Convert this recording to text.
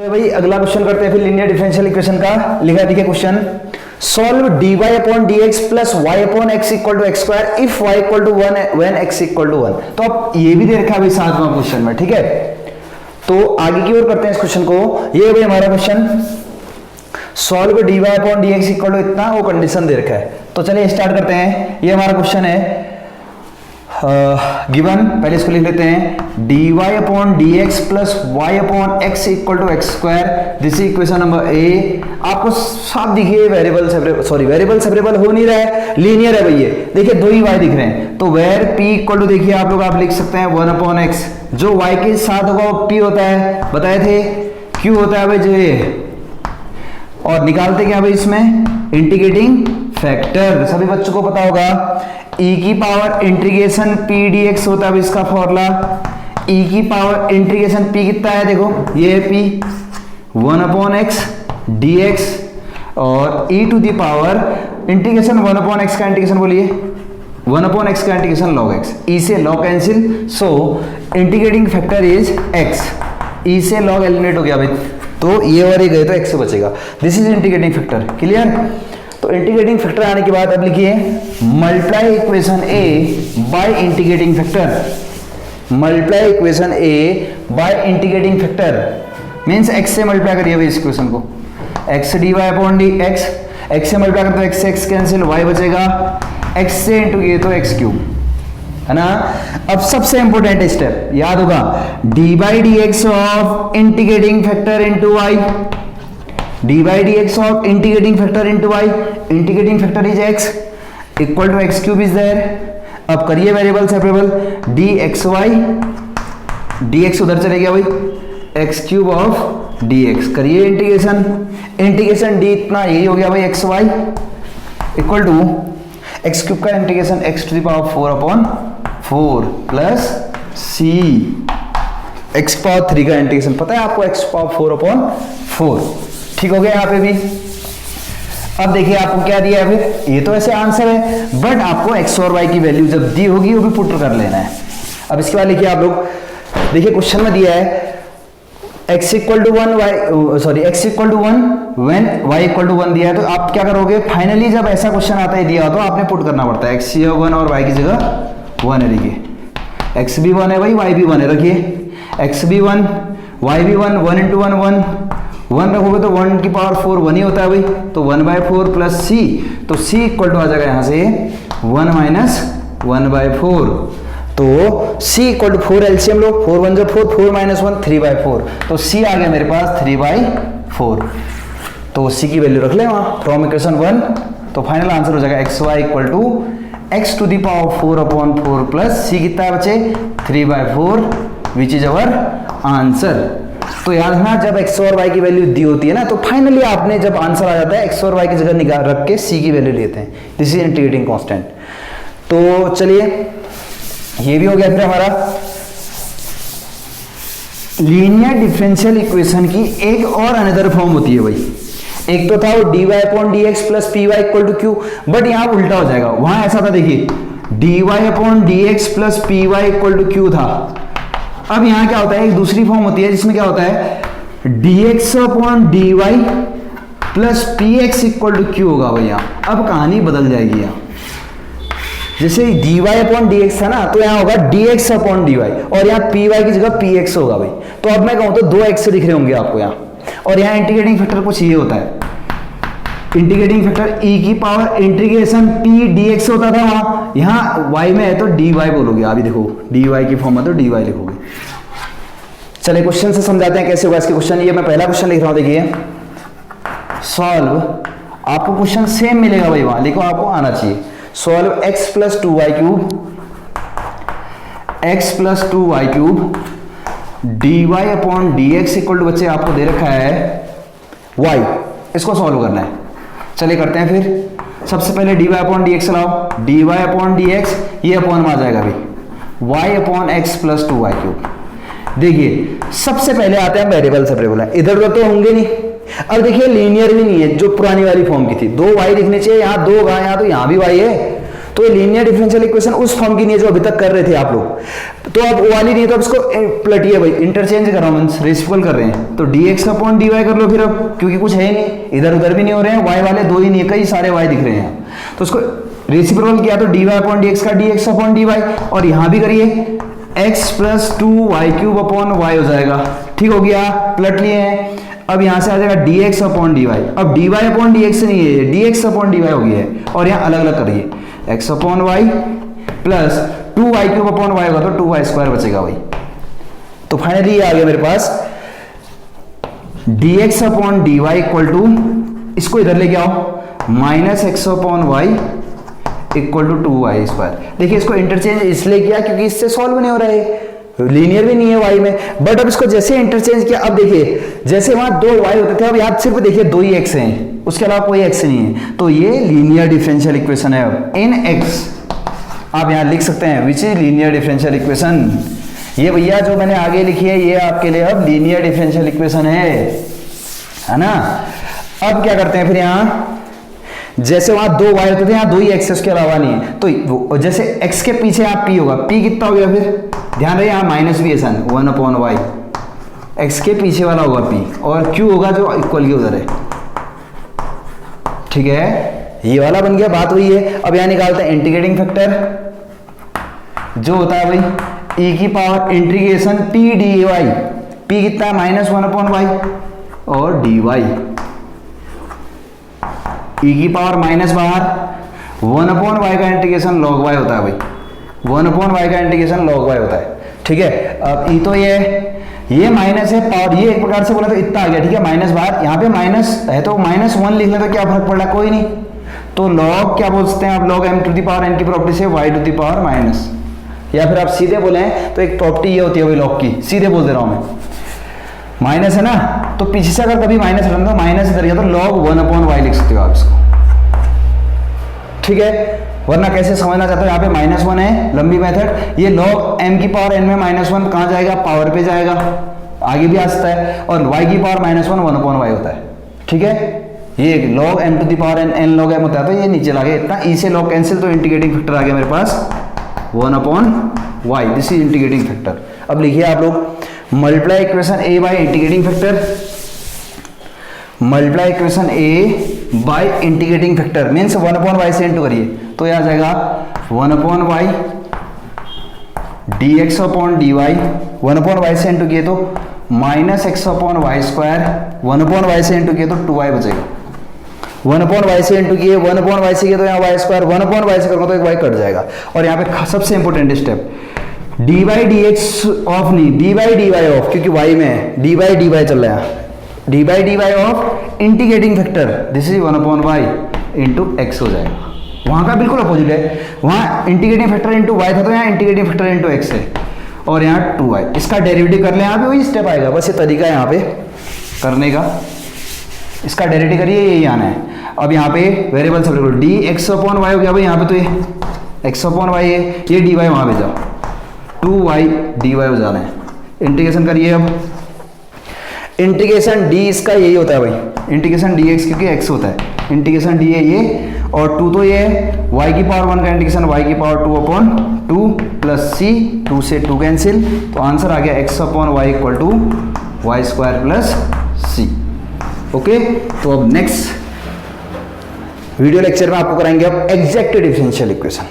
तो भाई अगला क्वेश्चन करते हैं फिर लीनियर डिफरेंशियल इक्वेशन का। लिखा देखिए question, solve dy upon dx plus y upon x equal to x square if y equal to 1 when x equal to 1। तो अब ये भी दे रखा है भाई 7वां क्वेश्चन में, ठीक है। तो आगे की ओर करते हैं इस क्वेश्चन को। ये भाई हमारा question, solve dy upon dx equal to इतना, वो कंडीशन दे रखा है। तो चलिए स्टार्ट करते हैं। ये हमारा क्वेश्चन है गिवन, पहले इसको लिख लेते हैं, dy upon dx plus y upon x equal to x square. This is equation number A. आपको साफ दिखिए वेरिएबल सेपरेबल हो नहीं रहा है, लीनियर है भाई। ये देखिए दो ही y दिख रहे हैं, तो वेर p इक्वल टू देखिए आप लोग, आप लिख सकते हैं 1 अपॉन x। जो y के साथ होगा वो p होता है, बताए थे। q होता है भाई जो ये, और निकालते क्या भाई इसमें, इंटीग्रेटिंग फैक्टर। सभी बच्चों को पता होगा e की पावर इंटीग्रेशन p dx होता है इसका फॉर्मूला। e की पावर इंटीग्रेशन p कितना है, देखो ये है p 1 अपॉन x dx, और e to the power integration 1 upon x का इंटीग्रेशन बोलिए, 1 अपॉन x का इंटीग्रेशन log x। e से log cancel, so integrating factor is x। e से log एलिमिनेट हो गया भाई, तो ये और ये गए तो x से बचेगा। This is integrating factor, clear. तो इंटीग्रेटिंग फैक्टर आने के बाद अब लिखिए multiply equation a by integrating factor. Multiply equation a by integrating factor means x से मल्टीप्लाई करिए भाई इस इक्वेशन को, x dy upon dx, x से मल्टीप्लाई करते तो x से x कैंसिल, y बचेगा, x से इंटू किए तो x क्यूब, है ना। अब सबसे इंपॉर्टेंट स्टेप याद होगा, dy dx of integrating factor into y, dy dx of integrating factor into y, integrating factor is x equal to x cube is there. अब करिए वेरिएबल सेपरेबल, dxy, dx उधर चले गया भाई, x क्यूब ऑफ dx, करिए integration, integration d इतना यही हो गया भाई xy equal to x cube का integration x to the power 4 upon 4 plus c, x power 3 का इंटीग्रेशन पता है आपको, x पावर 4 अपॉन 4। ठीक हो गया यहाँ पे भी। अब देखिए आपको क्या दिया है फिर, ये तो ऐसे आंसर है, बट आपको x और y की वैल्यू जब दी होगी वो भी पुट कर लेना है। अब इसके बाद लिखिए आप लोग, देखिए क्वेश्चन में दिया है x equal to 1 x equal to 1 when y equal to 1 दिया है। तो आप क्या करोगे, फाइनली जब ऐसा क्वेश्चन आता है दिया हो तो आपने पुट करना पड़ता है, x 1 और y की जगह 1 है। देखिए x भी 1 है भाई, y भी 1 है, रखिए x भी 1 y भी 1, 1 इंटू 1 1 रखोगे तो 1 की पावर 4 1 ही होता है भाई, तो 1/4 प्लस c, तो c इक्वल टू आ जाएगा यहाँ से 1 माइनस 1/4। तो c इक्वल टू 4 एलसीएम लो, 4 1 4 4 माइनस 1 3/4, तो c आ गया मेरे पास 3/4। तो c की वैल्यू रख ले वहाँ फ्रॉम इक्वेशन 1। तो फाइनल आंसर हो जाएगा xy equal to x to the power 4 upon 4 plus c कितना बचे 3/4 विच इज अवर आंसर। तो याद रखना जब x और y की वैल्यू दी होती है ना, तो फाइनली आपने जब आंसर आ जाता है x और y की जगह निकाल रख के c की वैल्यू लेते हैं। This is integrating constant. तो चलिए ये भी हो गया फिर हमारा लीनियर डिफरेंशियल इक्वेशन की एक और अनदर फॉर्म होती है भाई। एक तो था वो dy upon dx plus py equal to q, but यहाँ उल्टा हो जाएगा। वहां ऐसा था, देखिए dy upon dx plus py equal to q था। अब यहाँ क्या होता है, एक दूसरी फॉर्म होती है जिसमें क्या होता है dx upon dy plus px equal to q होगा भैया। अब कहानी बदल जाएगी यहाँ, जैसे dy अपॉन dx था ना, तो यहाँ होगा dx अपॉन dy, और यहाँ py की जगह px होगा भाई। तो अब मैं कहूँ तो 2x दिख रहे होंगे आपको यहाँ, और यहाँ इंटीग्रेटिंग फैक्टर कुछ ये होता है, इंटीग्रेटिंग फैक्टर e की पावर इंटीग्रेशन p dx होता था वहां, यहाँ y में है तो dy बोलोगे। अभी देखो dy की फॉर्म है तो dy लिखोगे। चलिए क्वेश्चन से समझाते हैं कैसे होगा इसके क्वेश्चन। ये मैं पहला क्वेश्चन लिख रहा हूं, देखिए सॉल्व, आपको क्वेश्चन सेम मिलेगा भाई, वहां लिखो आपको आना चाहिए। Solve x plus 2y cube, x plus 2y cube dy upon dx equal to, बच्चे आपको दे रखा है y, इसको सॉल्व करना है। चलिए करते हैं फिर। सबसे पहले dy अपॉन dx चलाओ, dy अपॉन dx ये अपॉन में आ जाएगा भाई y upon x plus 2y cube. देखिए सबसे पहले आते हैं वेरिएबल सेपरेबल है, इधर उधर तो होंगे नहीं। अब देखिए लीनियर भी नहीं है, जो पुरानी वाली फॉर्म की थी, 2 y दिखने चाहिए, यहाँ 2 यहाँ तो यहाँ भी y है, तो ये लीनियर डिफरेंशियल इक्वेशन उस फॉर्म की नहीं है जो अभी तक कर रहे थे आप लोग। तो अब वो वाली नहीं है तो अब इसको पलटिए भाई, इंटरचेंज कर रहा हूँ, रेसिप्रोकल कर रहे हैं, तो dx अपॉन dy कर लो फिर, अब क्योंकि कुछ है ही नहीं, इधर उधर भी नहीं हो रहे हैं, y वाले दो ही नहीं है, कई सारे y दिख रहे हैं, तो उसको रेसिप्रोकल किया तो dy अपॉन dx का dx अपॉन dy, और यहाँ भी करिए x plus 2y³ upon y हो जाएगा, ठीक हो गया, पलट लिए हैं। अब यहाँ से आ जाएगा dx अपॉन dy, अब dy अपॉन dx नहीं है, dx अपॉन dy हो गया है, और यहाँ अलग अलग करिए, x upon y plus 2y³ upon y होगा तो 2y² बचेगा भाई। तो फाइनली ये आ गया मेरे पास dx upon dy equal to, इसको इधर लेके आओ, minus x upon y equal to 2y²। देखिए इसको इंटरचेंज इसलिए किया क्योंकि इससे सॉल्व नहीं हो रहा है, लीनियर भी नहीं है y में, बट अब इसको जैसे इंटरचेंज किया, अब देखिए जैसे वहां 2 y होते थे, अब याद सिर्फ देखिए 2 ही x हैं, उसके अलावा कोई x नहीं है, तो ये लीनियर डिफरेंशियल इक्वेशन है। अब इन x आप यहां लिख सकते हैं which is linear differential equation, ये भैया जो मैंने आगे लिखी है ये आपके लिए अब लीनियर डिफरेंशियल इक्वेशन है ना। अब क्या करते हैं फिर, यहां जैसे वहां 2 y होते थे, यहाँ 2 ही x उसके अलावा नहीं है, तो जैसे x के पीछे यहाँ p होगा, p कितना हो गया, फिर ध्यान रहे यहाँ माइनस भी है सन 1 अपॉन y, x के पीछे वाला होगा p, और q होगा जो इक्वल के उधर है, ठीक है, ये वाला बन गया, बात वही है। अब यहाँ निकालते हैं इंटीग्रेटिंग फैक्टर, जो होता है भाई e की power integration p dy, p कितना है -1 अपॉन y, और dy e की पावर माइनस बाहर 1 अपॉन y का इंटीग्रेशन log y होता है भाई, 1 अपॉन y का इंटीग्रेशन log y होता है, ठीक है। अब e तो ये माइनस है, पावर ये एक प्रकार से बोला तो इतना आ गया, ठीक है, माइनस बाहर, यहाँ पे माइनस है तो -1 लिख ले तो क्या फर्क पड़ रहा है, कोई नहीं, तो log क्या बोल सकते हैं आप, log m to the power n की प्रॉपर्टी से y to the power minus, या फिर आप सीधे बोले तो एक प्रॉपर्टी ये होती है भाई log की, सीधे बोल दे रहा हूं मैं, माइनस है ना, तो पीछे से अगर कभी माइनस हटाना तो माइनस इधर गया तो log 1 अपॉन y लिख सकते हो आप इसको, ठीक है। वरना कैसे समझना चाहते हो, यहाँ पे -1 है, लंबी मेथड, ये log m की पावर n में -1 कहाँ जाएगा, पावर पे जाएगा, आगे भी आ सकता है, और y की पावर -1 अपॉन y होता है, ठीक है, ये log m to the power n log m होता है, तो ये नीचे ला गया इतना, e से log कैंसिल, तो इंटीग्रेटिंग फैक्टर आ गया मेरे पास 1 upon y, this is integrating factor. अब लिखिए आप लोग multiply equation a by integrating factor, multiply equation a by integrating factor means 1 upon y से इंटू करिए, तो यह आ जाएगा 1 upon y dx upon dy, 1 upon y से इंटू किए तो minus x upon y square, 1 upon y से into किए तो 2y बचेगा, 1 अपॉन y से इंटू किए, 1 अपॉन y से किए तो यहाँ y स्क्वायर, 1 अपॉन y से करूँगा तो एक y कट जाएगा, और यहाँ पे सबसे important step dy dx of नहीं, dy dy ऑफ, क्योंकि y में dy dy चल रहा है, dy dy of integrating factor, this is 1 upon y into x हो जाएगा, वहां का बिल्कुल अपोजिट है, वहां इंटीग्रेटिंग फैक्टर इंटू y था तो यहाँ इंटीग्रेटिंग फैक्टर इंटू x है, और यहाँ 2y, इसका डेरिवेटिव कर ले, यहाँ पे वही स्टेप आएगा, बस ये तरीका है यहाँ पे करने का, इसका डेरिवेटिव करिए, यही आना है। अब यहाँ पे वेरिएबल सब लिखो, dx अपॉन y हो गया भाई, यहाँ पे तो ये x अपॉन y है, ये dy वहां पे जाओ, 2y dy हो जाना है, इंटीग्रेशन करिए। अब इंटीग्रेशन d इसका यही होता है भाई, इंटीग्रेशन dx क्योंकि x होता है, इंटीग्रेशन d है ये, और 2 तो ये y की पावर 1 का इंटीग्रेशन y की पावर 2 अपॉन 2 प्लस c, 2 से 2 कैंसिल, तो आंसर आ गया x upon y equal to y square plus c, okay. तो अब नेक्स्ट वीडियो लेक्चर में आपको कराएंगे अब एग्जैक्ट डिफरेंशियल इक्वेशन।